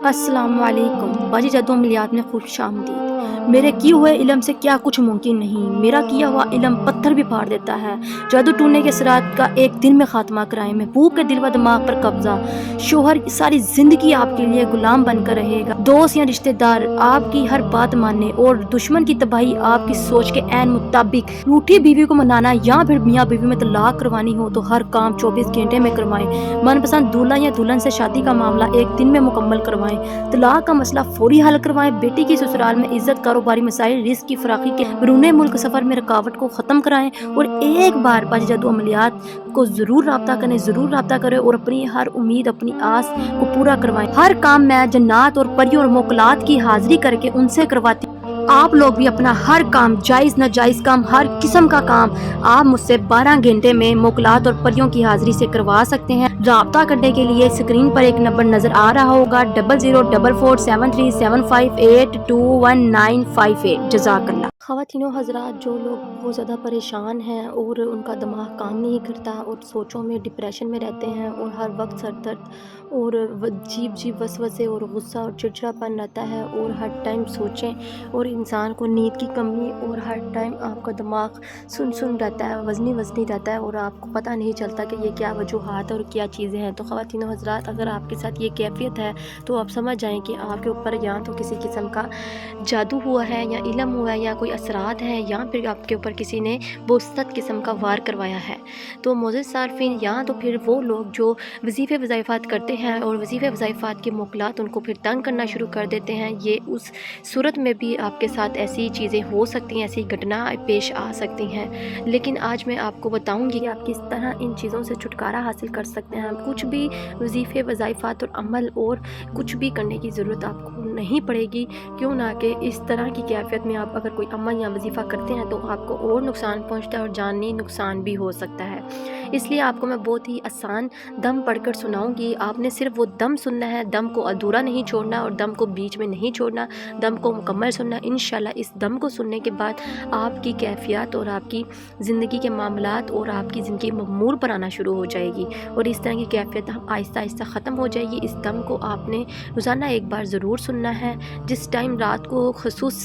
अस्सलाम वालेकुम बाजी जदों मिलियात में खुश आमदीद। मेरे किए हुए इल्म से क्या कुछ मुमकिन नहीं, मेरा किया हुआ इल्म पत्थर भी फाड़ देता है। जादू टूटने के असरात का एक दिन में खात्मा कराएं, महबूब के दिल व दिमाग पर कब्जा। शोहर सारी जिंदगी आपके लिए गुलाम बनकर रहेगा। दोस्त या रिश्तेदार आपकी हर बात माने और दुश्मन की तबाही आपकी सोच के ऐन मुताबिक। रूठी बीवी को मनाना या फिर मियाँ बीवी में तलाक करवानी हो तो हर काम 24 घंटे में करवाएं। मनपसंद दूल्हा या दुल्हन से शादी का मामला एक दिन में मुकम्मल करवाएं। तलाक का मसला फौरी हल करवाएं। बेटी की ससुराल में इज्जत, कारोबारी मसाइल, रिस्क की फराखी के बैरून मुल्क सफर में रुकावट को खत्म कराएं। और एक बार बाजी जादू अमलियात को जरूर राब्ता करें और अपनी हर उम्मीद, अपनी आस को पूरा करवाएं। हर काम मैं जन्नात और परियों और मोकलात की हाजिरी करके उनसे करवाती। आप लोग भी अपना हर काम, जायज नाजायज काम, हर किस्म का काम आप मुझसे 12 घंटे में मोकलात और परियों की हाजिरी से करवा सकते हैं। राब्ता करने के लिए स्क्रीन पर एक नंबर नजर आ रहा होगा 00447375821958। जज़ाकल्लाह। ख़वातीनो हज़रात, जो लोग बहुत ज़्यादा परेशान हैं और उनका दिमाग काम नहीं करता और सोचों में, डिप्रेशन में रहते हैं और हर वक्त सर दर्द और अजीब वसवसे और गुस्सा और चिड़चिड़ापन रहता है और हर टाइम सोचें और इंसान को नींद की कमी और हर टाइम आपका दिमाग सुन रहता है, वज़नी रहता है और आपको पता नहीं चलता कि ये क्या वजूहात और क्या चीज़ें हैं। तो ख़वातीनो हज़रात, अगर आपके साथ ये कैफियत है तो आप समझ जाएं कि आपके ऊपर या तो किसी किस्म का जादू हुआ है या इल्म हुआ है या कोई असरात हैं या फिर आपके ऊपर किसी ने बोसत किस्म का वार करवाया है। तो मोअज़्ज़िज़ सारफीन, या तो फिर वो लोग जो वजीफ़े वज़ाइफ़ात करते हैं और वजीफ़े वज़ाइफ़ात के मुकलात उनको फिर तंग करना शुरू कर देते हैं, ये उस सूरत में भी आपके साथ ऐसी चीज़ें हो सकती हैं, ऐसी घटना पेश आ सकती हैं। लेकिन आज मैं आपको बताऊंगी कि आप किस तरह इन चीज़ों से छुटकारा हासिल कर सकते हैं। कुछ भी वजीफ़े वज़ाइफ़ात और अमल और कुछ भी करने की ज़रूरत आपको नहीं पड़ेगी। क्यों ना कि इस तरह की कैफियत में आप अगर कोई अमल या वजीफ़ा करते हैं तो आपको और नुकसान पहुंचता है और जानी नुकसान भी हो सकता है। इसलिए आपको मैं बहुत ही आसान दम पढ़कर सुनाऊंगी। आपने सिर्फ वो दम सुनना है, दम को अधूरा नहीं छोड़ना और दम को बीच में नहीं छोड़ना, दम को मुकम्मल सुनना। इंशाल्लाह इस दम को सुनने के बाद आपकी कैफियत और आपकी ज़िंदगी के मामलात और आपकी ज़िंदगी ममूर पर आना शुरू हो जाएगी और इस तरह की कैफियत आहिस्ता आहिस्ता ख़त्म हो जाएगी। इस दम को आपने रोज़ाना एक बार ज़रूर सुनना है। जिस टाइम रात को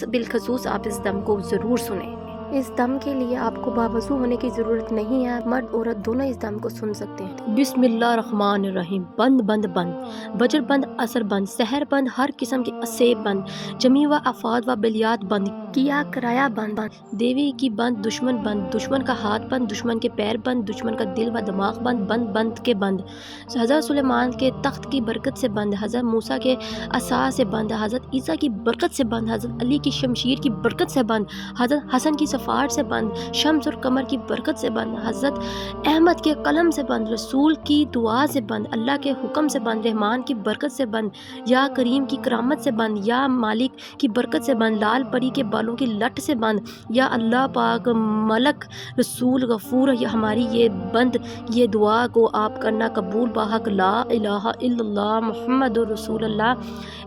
बिलखसूस आप इस दम को ज़रूर सुनें। इस दम के लिए आपको बावज़ू होने की ज़रूरत नहीं है, मर्द औरत दोनों इस दम को सुन सकते हैं। बिस्मिल्लाहिर्रहमानिर्रहीम। बंद बंद बंद, बजर बंद, असर बंद, सहर बंद, हर किस्म के असेब बंद, जमी व अफाद व बिलियात बंद, किया कराया बंद, देवी की बंद, दुश्मन का हाथ बंद, दुश्मन के पैर बंद, दुश्मन का दिल व दिमाग बंद, बंद के बंद। हज़रत सुलेमान के तख्त की बरकत से बंद, हज़रत मूसा के असा से बंद, हज़रत ईसा की बरकत से बंद, हज़रत अली की शमशीर की बरकत से बंद, हज़रत हसन की सफ़ार से बंद, शम्स और कमर की बरकत से बंद, हज़रत अहमद के कलम से बंद, रसूल की दुआ से बंद, अल्लाह के हुक्म से बंद, रहमान की बरकत से बंद, या करीम की करामत से बंद, या मालिक की बरकत से बंद, लाल परी के बालों की लट से बंद, या अल्लाह पाक, मलक, रसूल, गफूर, या हमारी ये दुआ को आप करना कबूल बाहक ला इलाहा इल्लल्लाह मुहम्मदुर रसूलुल्लाह।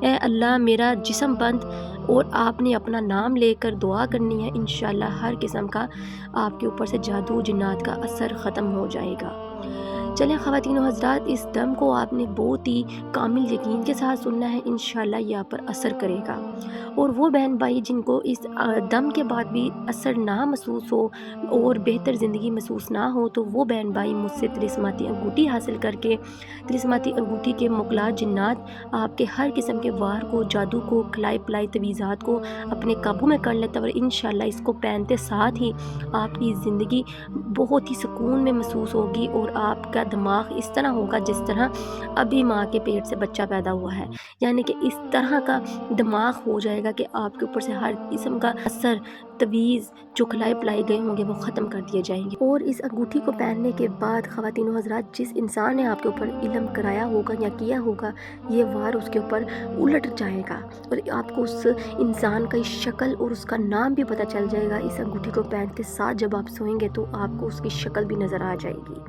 ए अल्लाह, मेरा जिस्म बंद और आपने अपना नाम लेकर दुआ करनी है। इंशाल्लाह हर किस्म का आपके ऊपर से जादू जिन्नात का असर ख़त्म हो जाएगा। चलें ख़वातीनो हज़रात, इस दम को आपने बहुत ही कामिल यकीन के साथ सुनना है। इंशाल्लाह यहाँ पर असर करेगा। और वो बहन भाई जिनको इस दम के बाद भी असर ना महसूस हो और बेहतर ज़िंदगी महसूस ना हो, तो वो बहन भाई मुझसे तिलिस्माती अंगूठी हासिल करके तिलिस्माती अंगूठी के मुकलात जिन्नात आपके हर किस्म के वार को, जादू को, खलाई पलाई तवीज़ात को अपने काबू में कर लेता। और इंशाल्लाह इसको पहनते साथ ही आपकी ज़िंदगी बहुत ही सुकून में महसूस होगी और आपका दिमाग इस तरह होगा जिस तरह अभी माँ के पेट से बच्चा पैदा हुआ है। यानी कि इस तरह का दिमाग हो जाएगा कि आपके ऊपर से हर किस्म का असर, तवीज़ जो खिलाए पिलाए गए होंगे वो ख़त्म कर दिए जाएंगे। और इस अंगूठी को पहनने के बाद ख़वातीनो हज़रात, जिस इंसान ने आपके ऊपर इल्म कराया होगा या किया होगा, ये वार उसके ऊपर उलट जाएगा और आपको उस इंसान की शक्ल और उसका नाम भी पता चल जाएगा। इस अंगूठी को पहनते साथ जब आप सोएंगे तो आपको उसकी शक्ल भी नज़र आ जाएगी।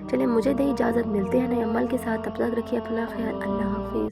चलिए, मुझे दे इजाज़त, मिलते हैं नए अमल के साथ। तब तक रखिए अपना ख्याल। अल्लाह हाफ़िज़।